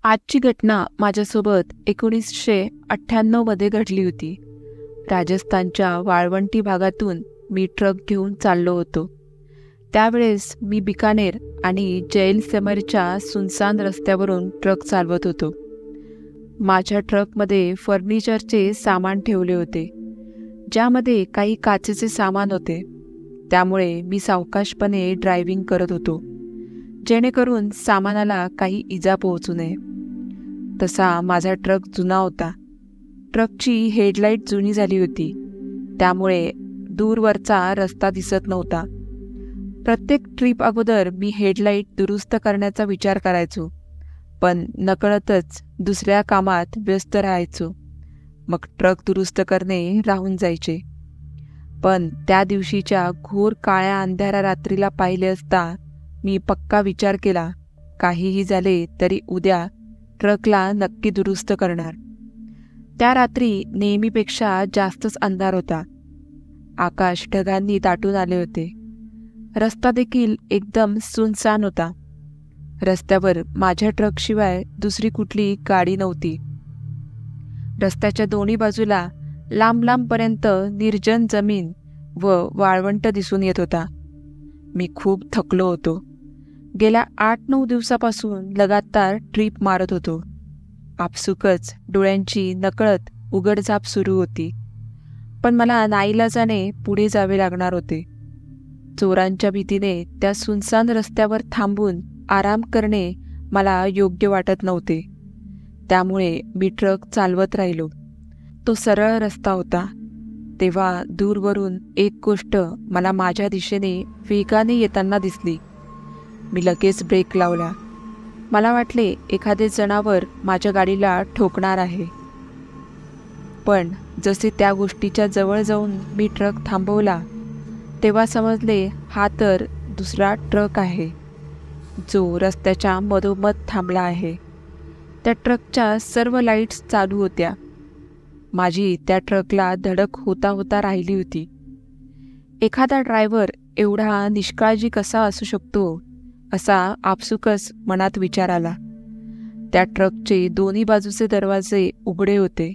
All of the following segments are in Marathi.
आजची घटना माझ्यासोबत 1998 मध्ये घडली होती. राजस्थानच्या वाळवंटी भागातून मी ट्रक घेऊन चाललो होतो. त्यावेळेस मी बिकानेर आणि जैसलमेरच्या सुनसान रस्त्यावरून ट्रक चालवत होतो. माझ्या ट्रकमध्ये फर्निचरचे सामान ठेवले होते, ज्यामध्ये काही काचेचे सामान होते. त्यामुळे मी सावकाशपणे ड्रायव्हिंग करत होतो, जेणेकरून सामानाला काही इजा पोहोचू नये. तसा माझा ट्रक जुना होता. ट्रकची हेडलाईट जुनी झाली होती, त्यामुळे दूरवरचा रस्ता दिसत नव्हता. प्रत्येक ट्रिप अगोदर मी हेडलाईट दुरुस्त करण्याचा विचार करायचो, पण नकळतच दुसऱ्या कामात व्यस्त राहायचो. मग ट्रक दुरुस्त करणे राहून जायचे. पण त्या दिवशीच्या घोर काळ्या अंधाऱ्या रात्रीला पाहिले असता मी पक्का विचार केला, काहीही झाले तरी उद्या ट्रकला नक्की दुरुस्त करणार. त्या रात्री नेहमीपेक्षा जास्तच अंधार होता. आकाश ढगांनी दाटून आले होते. रस्ता देखील एकदम सुनसान होता. रस्त्यावर माझ्या ट्रकशिवाय दुसरी कुठली गाडी नव्हती. रस्त्याच्या दोन्ही बाजूला लांब लांबपर्यंत निर्जन जमीन व वाळवंट दिसून येत होता. मी खूप थकलो होतो. गेल्या 8-9 दिवसापासून लगातार ट्रिप मारत होतो. आपसुकच डोळ्यांची नकळत उघडझाप सुरू होती. पण मला नाईलाजाने पुढे जावे लागणार होते. चोरांच्या भीतीने त्या सुनसान रस्त्यावर थांबून आराम करणे मला योग्य वाटत नव्हते. त्यामुळे मी ट्रक चालवत राहिलो. तो सरळ रस्ता होता. तेव्हा दूरवरून एक गोष्ट मला माझ्या दिशेने वेगाने येताना दिसली. मी लगेच ब्रेक लावला. मला वाटले एखादे जनावर माझ्या गाडीला ठोकणार आहे. पण जसे त्या गोष्टीच्या जवळ जाऊन मी ट्रक थांबवला, तेव्हा समजले हा तर दुसरा ट्रक आहे, जो रस्त्याच्या मधोमध थांबला आहे. त्या ट्रकच्या सर्व लाईट्स चालू होत्या. माझी त्या ट्रकला धडक होता होता राहिली होती. एखादा ड्रायव्हर एवढा निष्काळजी कसा असू शकतो, असा आपसुकच मनात विचार आला. त्या ट्रकचे दोन्ही बाजूचे दरवाजे उघडे होते.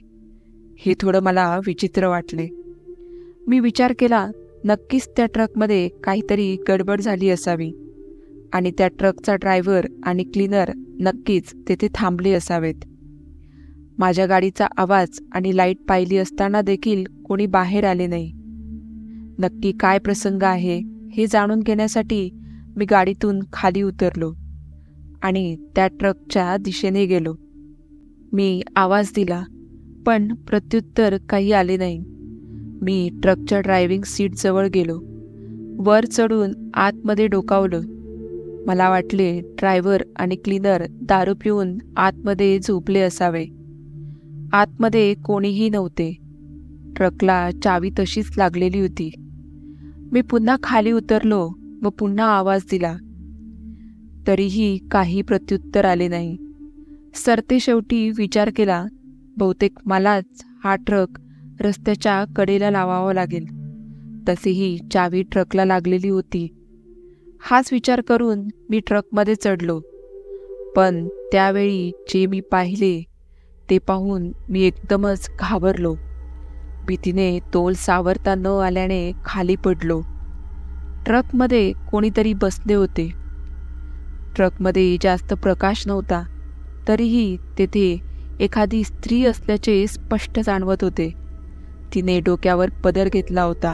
हे थोडं मला विचित्र वाटले. मी विचार केला, नक्कीच त्या ट्रकमध्ये काहीतरी गडबड झाली असावी आणि त्या ट्रकचा ड्रायव्हर आणि क्लीनर नक्कीच तेथे थांबले असावेत. माझ्या गाडीचा आवाज आणि लाईट पाहिली असताना देखील कोणी बाहेर आले नाही. नक्की काय प्रसंग आहे हे जाणून घेण्यासाठी मी गाडीतून खाली उतरलो आणि त्या ट्रकच्या दिशेने गेलो. मी आवाज दिला, पण प्रत्युत्तर काही आले नाही. मी ट्रकच्या ड्रायव्हिंग सीटजवळ गेलो. वर चढून आतमध्ये डोकावलं. मला वाटले ड्रायव्हर आणि क्लीनर दारू पिऊन आतमध्ये झोपले असावे. आतमध्ये कोणीही नव्हते. ट्रकला चावी तशीच लागलेली होती. मी पुन्हा खाली उतरलो व पुन्हा आवाज दिला. तरीही काही प्रत्युत्तर आले नाही. सरते शेवटी विचार केला, बहुतेक मलाच हा ट्रक रस्त्याच्या कडेला लावावा लागेल. तसेही चावी ट्रकला लागलेली होती. हाच विचार करून मी ट्रकमध्ये चढलो. पण त्यावेळी जे मी पाहिले ते पाहून मी एकदमच घाबरलो. भीतीने तोल सावरता न आल्याने खाली पडलो. ट्रकमध्ये कोणीतरी बसले होते. ट्रकमध्ये जास्त प्रकाश नव्हता, तरीही तेथे एखादी स्त्री असल्याचे स्पष्ट जाणवत होते. तिने डोक्यावर पदर घेतला होता.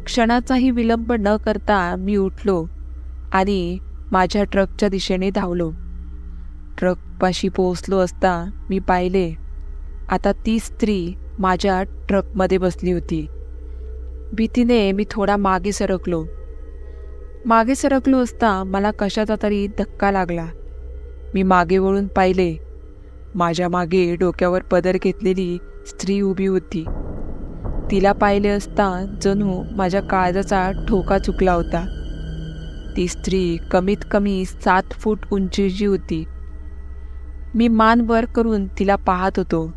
क्षणाचाही विलंब न करता मी उठलो आणि माझ्या ट्रकच्या दिशेने धावलो. ट्रकपाशी पोहोचलो असता मी पाहिले, आता ती स्त्री माझ्या ट्रकमध्ये बसली होती. भीतीने मी थोडा मागे सरकलो. असता मला कशाचा तरी धक्का लागला. मी मागे वळून पाहिले. माझ्या मागे डोक्यावर पदर घेतलेली स्त्री उभी होती. तिला पाहिले असता जणू माझ्या काळजाचा ठोका चुकला होता. ती स्त्री कमीत कमी 7 फूट उंचीची होती. मी मान वर करून तिला पाहत होतो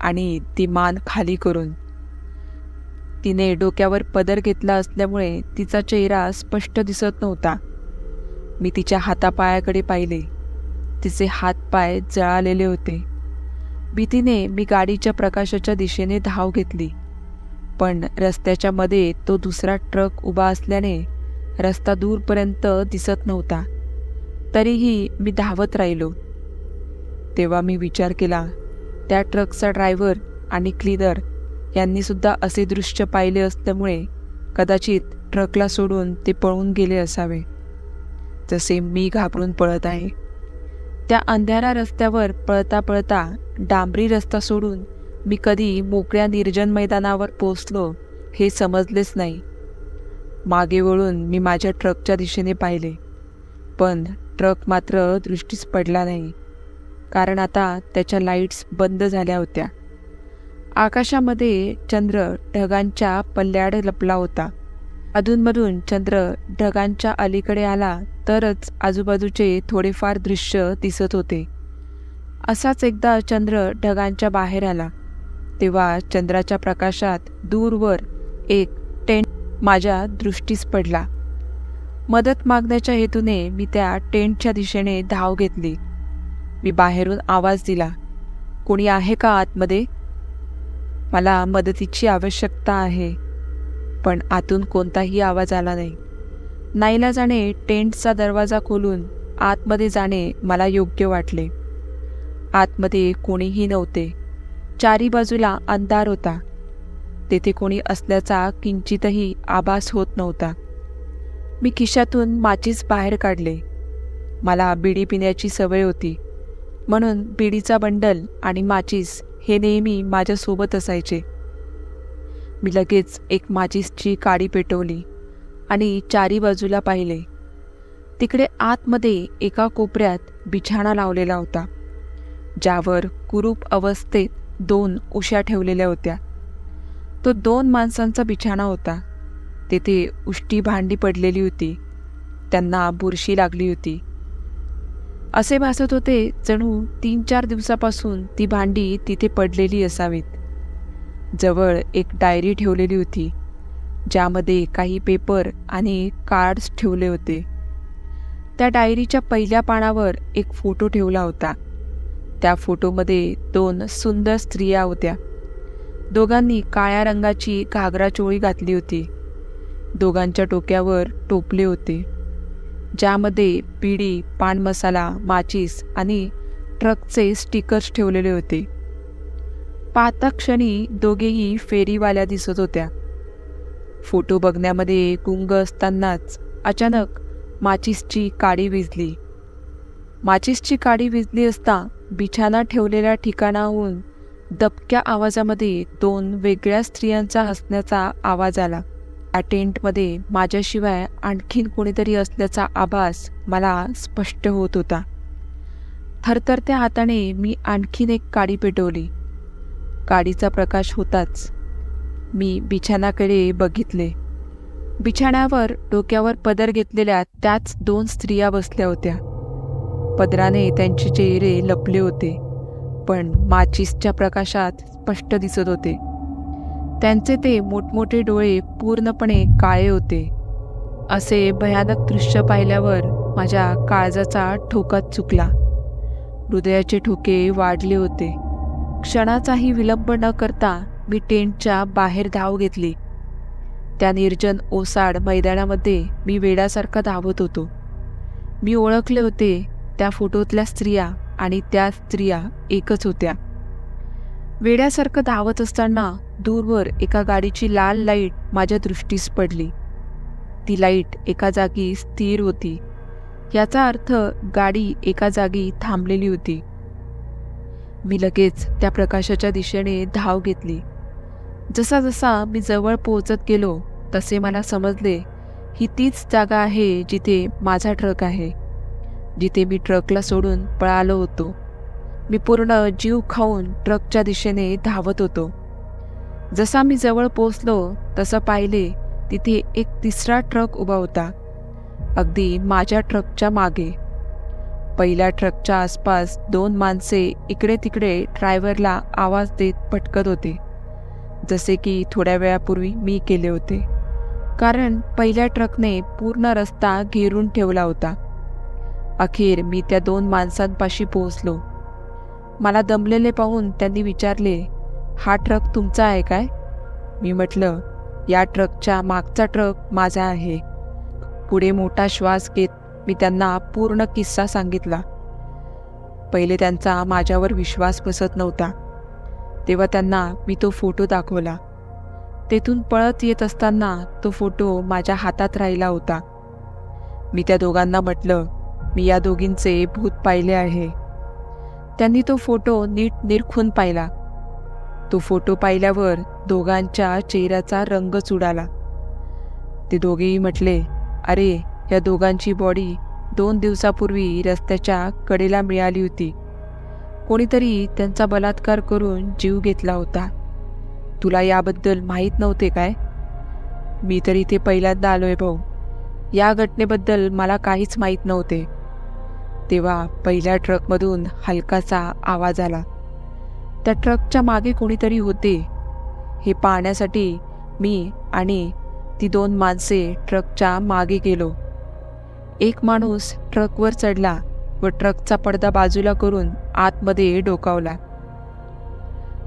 आणि ती मान खाली करून. तिने डोक्यावर पदर घेतला असल्यामुळे तिचा चेहरा स्पष्ट दिसत नव्हता. मी तिच्या हातापायाकडे पाहिले. तिचे हातपाय जळालेले होते. भीतीने मी गाडीच्या प्रकाशाच्या दिशेने धाव घेतली, पण रस्त्याच्या मध्ये तो दुसरा ट्रक उभा असल्याने रस्ता दूरपर्यंत दिसत नव्हता. तरीही मी धावत राहिलो. तेव्हा मी विचार केला, त्या ट्रकचा ड्रायव्हर आणि क्लीनर यांनी सुद्धा असे दृश्य पाहिले असल्यामुळे कदाचित ट्रकला सोडून ते पळून गेले असावे, जसे मी घाबरून पळत आहे. त्या अंधाऱ्या रस्त्यावर पळता पळता डांबरी रस्ता सोडून मी कधी मोकळ्या निर्जन मैदानावर पोचलो हे समजलेच नाही. मागे वळून मी माझ्या ट्रकच्या दिशेने पाहिले, पण ट्रक मात्र दृष्टीस पडला नाही, कारण आता त्याच्या लाईट्स बंद झाल्या होत्या. आकाशामध्ये चंद्र ढगांच्या पल्ल्याड लपला होता. अधूनमधून चंद्र ढगांच्या अलीकडे आला तरच आजूबाजूचे थोडेफार दृश्य दिसत होते. असाच एकदा चंद्र ढगांच्या बाहेर आला, तेव्हा चंद्राच्या प्रकाशात दूरवर एक टेंट माझ्या दृष्टीस पडला. मदत मागण्याच्या हेतूने मी त्या टेंटच्या दिशेने धाव घेतली. मी बाहेरून आवाज दिला, कोणी आहे का आतमध्ये? मला मदतीची आवश्यकता आहे. पण आतून कोणताही आवाज आला नाही. नाईलाजाने टेंटचा दरवाजा खोलून आतमध्ये जाणे मला योग्य वाटले. आतमध्ये कोणीही नव्हते. चारी बाजूला अंधार होता. तेथे कोणी असल्याचा किंचितही आभास होत नव्हता. मी खिशातून माचीस बाहेर काढले. मला बिडी पिण्याची सवय होती, म्हणून बिडीचा बंडल आणि माचीस हे नेहमी माझ्यासोबत असायचे. मी लगेच एक माचीसची काडी पेटवली आणि चारी बाजूला पाहिले. तिकडे आतमध्ये एका कोपऱ्यात बिछाणा लावलेला होता, ज्यावर कुरूप अवस्थेत 2 उश्या ठेवलेल्या होत्या. तो 2 माणसांचा बिछाणा होता. तेथे उष्टी भांडी पडलेली होती. त्यांना बुरशी लागली होती. असे भासत होते जणू 3-4 दिवसापासून ती भांडी तिथे पडलेली असावीत. जवळ एक डायरी ठेवलेली होती, ज्यामध्ये काही पेपर आणि कार्ड्स ठेवले होते. त्या डायरीच्या पहिल्या पानावर एक फोटो ठेवला होता. त्या फोटोमध्ये 2 सुंदर स्त्रिया होत्या. दोघांनी काळ्या रंगाची घागरा चोळी घातली होती. दोघांच्या डोक्यावर टोपले होते, ज्यामध्ये बिडी, पान मसाला, माचीस आणि ट्रकचे स्टिकर्स ठेवलेले होते. पाहता क्षणी दोघेही फेरीवाल्या दिसत होत्या. फोटो बघण्यामध्ये गुंग असतानाच अचानक माचीसची काडी विझली. माचीसची काडी विझली असता बिछाना ठेवलेल्या ठिकाणाहून दबक्या आवाजामध्ये 2 वेगळ्या स्त्रियांचा हसण्याचा आवाज आला. त्या टेंटमध्ये माझ्याशिवाय आणखीन कोणीतरी असल्याचा आभास मला स्पष्ट होत होता. थरथरत्या हाताने मी आणखीन एक काडी पेटवली. काडीचा प्रकाश होताच मी बिछाण्याकडे बघितले. बिछाण्यावर डोक्यावर पदर घेतलेल्या त्याच 2 स्त्रिया बसल्या होत्या. पदराने त्यांचे चेहरे लपले होते, पण माचीसच्या प्रकाशात स्पष्ट दिसत होते. त्यांचे ते मोठमोठे डोळे पूर्णपणे काळे होते. असे भयानक दृश्य पाहिल्यावर माझ्या काळजाचा ठोकाच चुकला. हृदयाचे ठोके वाढले होते. क्षणाचाही विलंब न करता मी टेंटच्या बाहेर धाव घेतली. त्या निर्जन ओसाड मैदानामध्ये मी वेड्यासारखा धावत होतो. मी ओळखले होते, त्या फोटोतल्या स्त्रिया आणि त्या स्त्रिया एकच होत्या. वेड्यासारखं धावत असताना दूरवर एका गाडीची लाल लाईट माझ्या दृष्टीस पडली. ती लाईट एका जागी स्थिर होती. याचा अर्थ गाडी एका जागी थांबलेली होती. मी लगेच त्या प्रकाशाच्या दिशेने धाव घेतली. जसा जसा मी जवळ पोहोचत गेलो तसे मला समजले, ही तीच जागा आहे जिथे माझा ट्रक आहे, जिथे मी ट्रकला सोडून पळालो होतो. मी पूर्ण जीव खाऊन ट्रकच्या दिशेने धावत होतो. जसा मी जवळ पोचलो तसं पाहिले, तिथे एक तिसरा ट्रक उभा होता, अगदी माझ्या ट्रकच्या मागे. पहिल्या ट्रकच्या आसपास 2 माणसे इकडे तिकडे ड्रायव्हरला आवाज देत पटकत होते, जसे की थोड्या वेळापूर्वी मी केले होते, कारण पहिल्या ट्रकने पूर्ण रस्ता घेरून ठेवला होता. अखेर मी त्या 2 माणसांपाशी पोहोचलो. मला दमलेले पाहून त्यांनी विचारले, हा ट्रक तुमचा आहे काय? मी म्हटलं, या ट्रकच्या मागचा ट्रक माझा आहे. पुढे मोठा श्वास घेत मी त्यांना पूर्ण किस्सा सांगितला. पहिले त्यांचा माझ्यावर विश्वास बसत नव्हता. तेव्हा त्यांना मी तो फोटो दाखवला. तेथून पळत येत असताना तो फोटो माझ्या हातात राहिला होता. मी त्या दोघांना म्हटलं, मी या दोघींचे भूत पाहिले आहे. त्यांनी तो फोटो नीट निरखून पाहिला. तो फोटो पाहिल्यावर दोघांच्या चेहऱ्याचा रंगच उडाला. ते दोघेही म्हटले, अरे, या दोघांची बॉडी 2 दिवसापूर्वी रस्त्याच्या कडेला मिळाली होती. कोणीतरी त्यांचा बलात्कार करून जीव घेतला होता. तुला याबद्दल माहीत नव्हते काय? मी तर इथे पहिल्यांदा आलोय भाऊ. या घटनेबद्दल मला काहीच माहीत नव्हते. तेव्हा पहिल्या ट्रकमधून हलकासा आवाज आला. त्या ट्रकच्या मागे कोणीतरी होते हे पाहण्यासाठी मी आणि ती 2 माणसे ट्रकच्या मागे गेलो. एक माणूस ट्रकवर चढला व ट्रकचा पडदा बाजूला करून आतमध्ये डोकावला.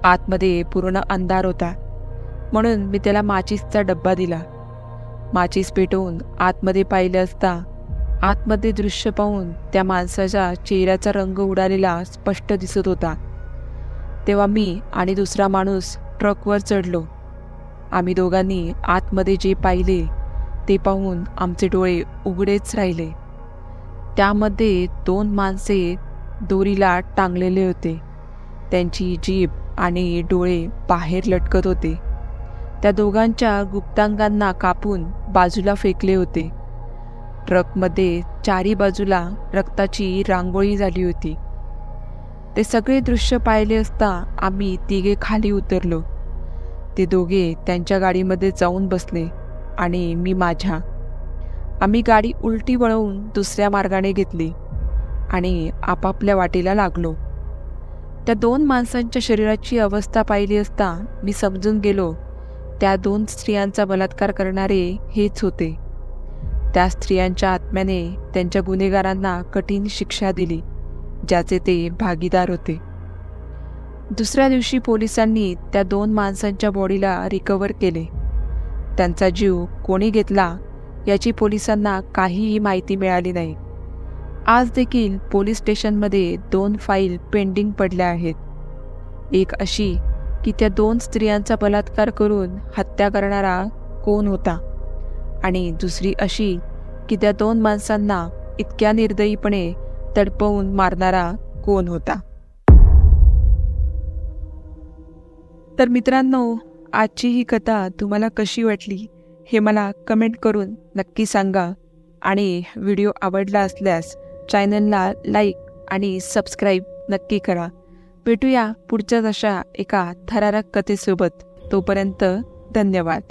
आतमध्ये पूर्ण अंधार होता, म्हणून मी त्याला माचीसचा डब्बा दिला. माचीस पेटवून आतमध्ये पाहिले असता आतमध्ये दृश्य पाहून त्या माणसाच्या चेहऱ्याचा रंग उडालेला स्पष्ट दिसत होता. तेव्हा मी आणि दुसरा माणूस ट्रकवर चढलो. आम्ही दोघांनी आतमध्ये जे पाहिले ते पाहून आमचे डोळे उघडेच राहिले. त्यामध्ये 2 माणसे दोरीला टांगलेले होते. त्यांची जीभ आणि डोळे बाहेर लटकत होते. त्या दोघांच्या गुप्तांगांना कापून बाजूला फेकले होते. ट्रकमध्ये 4ही बाजूला रक्ताची रांगोळी झाली होती. ते सगळे दृश्य पाहिले असता आम्ही तिघे खाली उतरलो. ते दोघे त्यांच्या गाडीमध्ये जाऊन बसले आणि मी माझ्या. आम्ही गाडी उलटी वळवून दुसऱ्या मार्गाने घेतली आणि आपापल्या वाटेला लागलो. त्या 2 माणसांच्या शरीराची अवस्था पाहिली असता मी समजून गेलो, त्या 2 स्त्रियांचा बलात्कार करणारे हेच होते. त्या स्त्रियांच्या आत्म्याने त्यांच्या गुन्हेगारांना कठीण शिक्षा दिली, ज्याचे ते भागीदार होते. दुसऱ्या दिवशी पोलिसांनी त्या 2 माणसांच्या बॉडीला रिकव्हर केले. त्यांचा जीव कोणी घेतला याची पोलिसांना काहीही माहिती मिळाली नाही. आज देखील पोलीस स्टेशनमध्ये 2 फाईल पेंडिंग पडल्या आहेत. एक अशी की त्या 2 स्त्रियांचा बलात्कार करून हत्या करणारा कोण होता, आणि दुसरी अशी की त्या 2 माणसांना इतक्या निर्दयीपणे तडपवून मारणारा कोण होता. तर मित्रांनो, आजची ही कथा तुम्हाला कशी वाटली हे मला कमेंट करून नक्की सांगा. आणि व्हिडिओ आवडला असल्यास चॅनलला लाईक आणि सबस्क्राईब नक्की करा. भेटूया पुढच्याच अशा एका थरारक कथेसोबत. तोपर्यंत धन्यवाद.